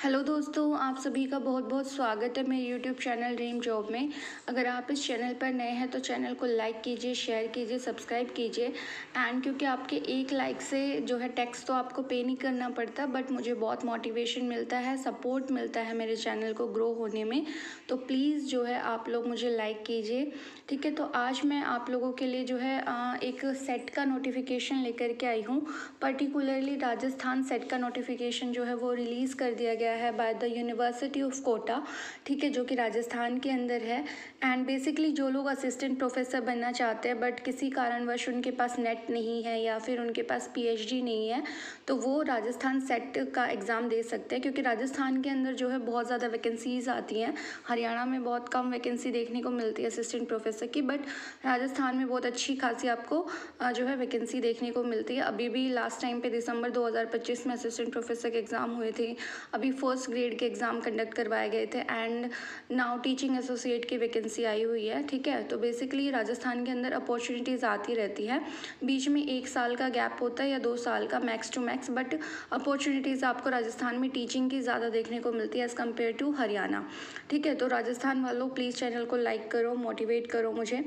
Hello दोस्तों, आप सभी का बहुत बहुत स्वागत है मेरे यूट्यूब चैनल ड्रीम जॉब में। अगर आप इस चैनल पर नए हैं तो चैनल को लाइक कीजिए, शेयर कीजिए, सब्सक्राइब कीजिए। एंड क्योंकि आपके एक लाइक से जो है टैक्स तो आपको पे नहीं करना पड़ता, बट मुझे बहुत मोटिवेशन मिलता है, सपोर्ट मिलता है मेरे चैनल को ग्रो होने में। तो प्लीज़ जो है आप लोग मुझे लाइक कीजिए, ठीक है। तो आज मैं आप लोगों के लिए जो है एक सेट का नोटिफिकेशन लेकर के आई हूँ। पर्टिकुलरली राजस्थान सेट का नोटिफिकेशन जो है वो रिलीज़ कर दिया गया है by the university of Kota, ठीक है, जो कि राजस्थान के अंदर है। एंड बेसिकली जो लोग असिस्टेंट प्रोफेसर बनना चाहते हैं बट किसी कारणवश उनके पास नेट नहीं है या फिर उनके पास पीएचडी नहीं है, तो वो राजस्थान सेट का एग्ज़ाम दे सकते हैं। क्योंकि राजस्थान के अंदर जो है बहुत ज़्यादा वैकेंसीज आती हैं। हरियाणा में बहुत कम वैकेंसी देखने को मिलती है असिस्टेंट प्रोफेसर की, बट राजस्थान में बहुत अच्छी खासी आपको जो है वैकेंसी देखने को मिलती है। अभी भी लास्ट टाइम पे दिसंबर 2025 में असिस्टेंट प्रोफेसर के एग्ज़ाम हुए थे। अभी फर्स्ट ग्रेड के एग्ज़ाम कंडक्ट करवाए गए थे एंड नाउ टीचिंग एसोसिएट की वैकेंसी आई हुई है, ठीक है। तो बेसिकली राजस्थान के अंदर अपॉर्चुनिटीज़ आती रहती है। बीच में 1 साल का गैप होता है या 2 साल का max to max, but opportunities आपको राजस्थान में टीचिंग की ज़्यादा देखने को मिलती है एज़ कम्पेयर टू हरियाणा, ठीक है। तो राजस्थान वालों प्लीज़ चैनल को लाइक करो, मोटिवेट करो मुझे।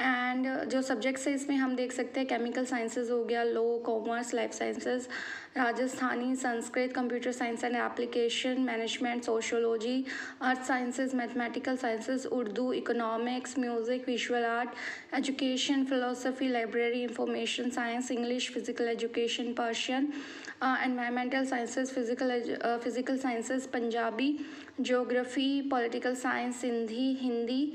एंड जो सब्जेक्ट्स है इसमें हम देख सकते हैं केमिकल साइंसेज हो गया, law, commerce, life sciences, Rajasthani, Sanskrit, computer science and application, management, sociology, earth sciences, mathematical sciences, Urdu, economics, music, visual art, education, philosophy, library, information science, English, physical education, Persian, environmental sciences, physical sciences, Punjabi, geography, political science, Sindhi, Hindi,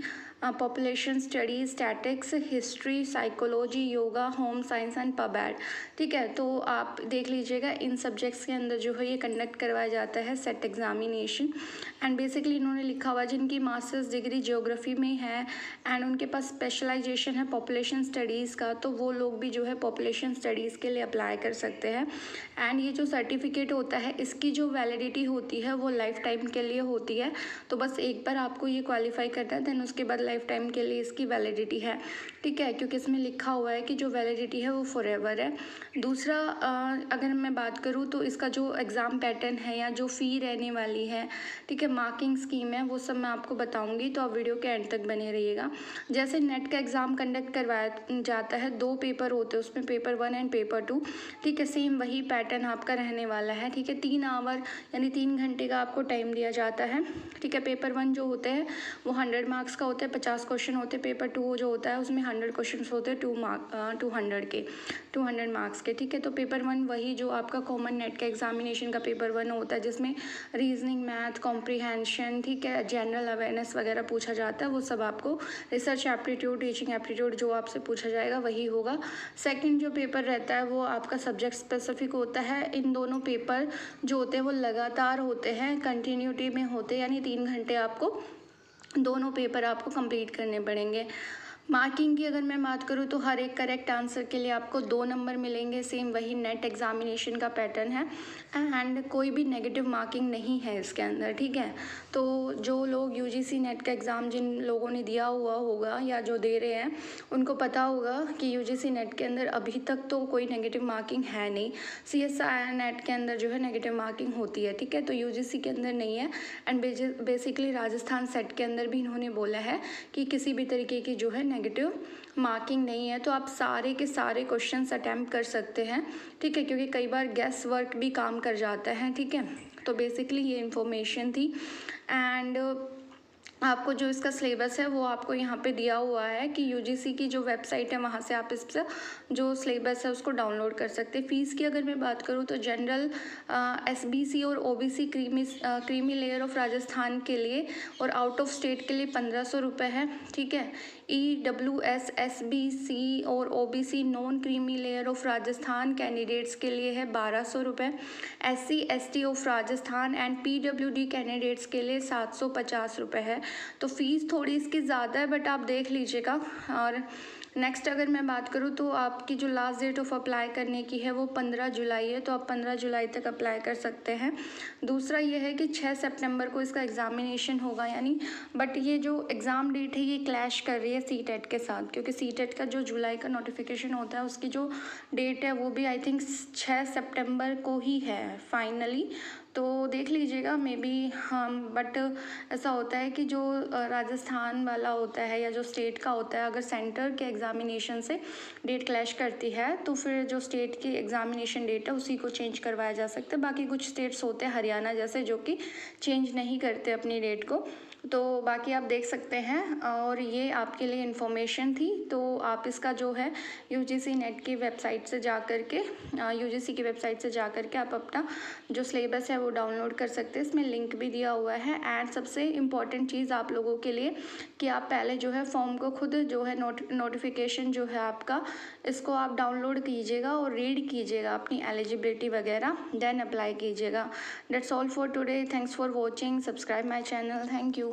population studies, statics, history, psychology, yoga, home science and pub ed, ठीक है। तो आप देख लीजिएगा इन subjects के अंदर जो है ये कंडक्ट करवाया जाता है सेट एग्जामिनेशन। एंड बेसिकली इन्होंने लिखा हुआ जिनकी मास्टर्स डिग्री ज्योग्राफी में है एंड उनके पास स्पेशलाइजेशन है पॉपुलेशन स्टडीज़ का, तो वो लोग भी जो है पॉपुलेशन स्टडीज़ के लिए अप्लाई कर सकते हैं। एंड ये जो सर्टिफिकेट होता है इसकी जो वैलिडिटी होती है वो लाइफ टाइम के लिए होती है। तो बस एक बार आपको ये क्वालिफाई करना है, देन उसके बाद लाइफ टाइम के लिए इसकी वैलिडिटी है, ठीक है। क्योंकि इसमें लिखा हुआ है कि जो वैलिडिटी है वो फॉरएवर है। दूसरा अगर मैं बात करूँ तो इसका जो एग्ज़ाम पैटर्न है या जो फ़ी रहने वाली है, ठीक है, मार्किंग स्कीम है, वो सब मैं आपको बताऊंगी, तो आप वीडियो के एंड तक बने रहिएगा। जैसे नेट का एग्ज़ाम कंडक्ट करवाया जाता है, 2 पेपर होते हैं उसमें, पेपर 1 एंड पेपर 2, ठीक है। सेम वही पैटर्न आपका रहने वाला है, ठीक है। 3 आवर यानी 3 घंटे का आपको टाइम दिया जाता है, ठीक है। पेपर 1 जो होते हैं वो 100 मार्क्स का होता है, 50 क्वेश्चन होते हैं। पेपर 2 जो होता है उसमें 100 क्वेश्चन होते हैं, 200 मार्क्स के, ठीक है। तो पेपर 1 वही जो आपका कॉमन नेट का एग्जामिनेशन का पेपर 1 होता है, जिसमें रीजनिंग, मैथ, कॉम्प्रीहेंशन, ठीक है, जनरल अवेयरनेस वगैरह पूछा जाता है। वो सब आपको रिसर्च एप्टीट्यूड, टीचिंग एप्टीट्यूड जो आपसे पूछा जाएगा वही होगा। सेकंड जो पेपर रहता है वो आपका सब्जेक्ट स्पेसिफिक होता है। इन दोनों पेपर जो होते हैं वो लगातार होते हैं, कंटिन्यूटी में होते हैं, यानी 3 घंटे आपको दोनों पेपर आपको कंप्लीट करने पड़ेंगे। मार्किंग की अगर मैं बात करूँ तो हर एक करेक्ट आंसर के लिए आपको 2 नंबर मिलेंगे। सेम वही नेट एग्जामिनेशन का पैटर्न है एंड कोई भी नेगेटिव मार्किंग नहीं है इसके अंदर, ठीक है। तो जो लोग यूजीसी नेट का एग्ज़ाम जिन लोगों ने दिया हुआ होगा या जो दे रहे हैं उनको पता होगा कि यूजीसी नेट के अंदर अभी तक तो कोई नेगेटिव मार्किंग है नहीं। सीएसआई नेट के अंदर जो है नेगेटिव मार्किंग होती है, ठीक है। तो यूजीसी के अंदर नहीं है। एंड बेसिकली राजस्थान सेट के अंदर भी इन्होंने बोला है कि किसी भी तरीके की जो है नेगेटिव मार्किंग नहीं है। तो आप सारे के सारे क्वेश्चंस अटैम्प्ट कर सकते हैं, ठीक है, क्योंकि कई बार गैस वर्क भी काम कर जाता है, ठीक है। तो बेसिकली ये इन्फॉर्मेशन थी। एंड आपको जो इसका सिलेबस है वो आपको यहाँ पे दिया हुआ है कि यूजीसी की जो वेबसाइट है वहाँ से आप इससे जो सिलेबस है उसको डाउनलोड कर सकते हैं। फ़ीस की अगर मैं बात करूँ तो जनरल, एसबीसी और OBC creamy layer of Rajasthan के लिए और आउट ऑफ स्टेट के लिए 1500 रुपये है, ठीक है। EWS, SBC और OBC non creamy layer of Rajasthan candidates के लिए है 1200 रुपये। SC ST of Rajasthan and PWD candidates के लिए 750 रुपये है। तो फीस थोड़ी इसकी ज़्यादा है, बट आप देख लीजिएगा। और नेक्स्ट अगर मैं बात करूँ तो आपकी जो लास्ट डेट ऑफ अप्लाई करने की है वो 15 जुलाई है, तो आप 15 जुलाई तक अप्लाई कर सकते हैं। दूसरा ये है कि 6 सितंबर को इसका एग्ज़ामिनेशन होगा, यानी बट ये जो एग्ज़ाम डेट है ये क्लैश कर रही है सीटेट के साथ, क्योंकि सीटेट का जो जुलाई का नोटिफिकेशन होता है उसकी जो डेट है वो भी आई थिंक 6 सितंबर को ही है फाइनली। तो देख लीजिएगा मे बी हम, बट ऐसा होता है कि जो राजस्थान वाला होता है या जो स्टेट का होता है, अगर सेंटर के एग्ज़ामिनेशन से डेट क्लैश करती है तो फिर जो स्टेट की एग्ज़ामिनेशन डेट है उसी को चेंज करवाया जा सकता है। बाकी कुछ स्टेट्स होते हैं हरियाणा जैसे जो कि चेंज नहीं करते अपनी डेट को, तो बाकी आप देख सकते हैं। और ये आपके लिए इन्फॉर्मेशन थी, तो आप इसका जो है यूजीसी नेट की वेबसाइट से जा कर के यूजीसी की वेबसाइट से जा कर के आप अपना जो सिलेबस है वो डाउनलोड कर सकते हैं। इसमें लिंक भी दिया हुआ है। एंड सबसे इम्पॉर्टेंट चीज़ आप लोगों के लिए कि आप पहले जो है फॉर्म को खुद जो है नोटिफिकेशन जो है आपका, इसको आप डाउनलोड कीजिएगा और रीड कीजिएगा अपनी एलिजिबिलिटी वगैरह, देन अप्लाई कीजिएगा। That's all for today. Thanks for watching. Subscribe my channel. Thank you.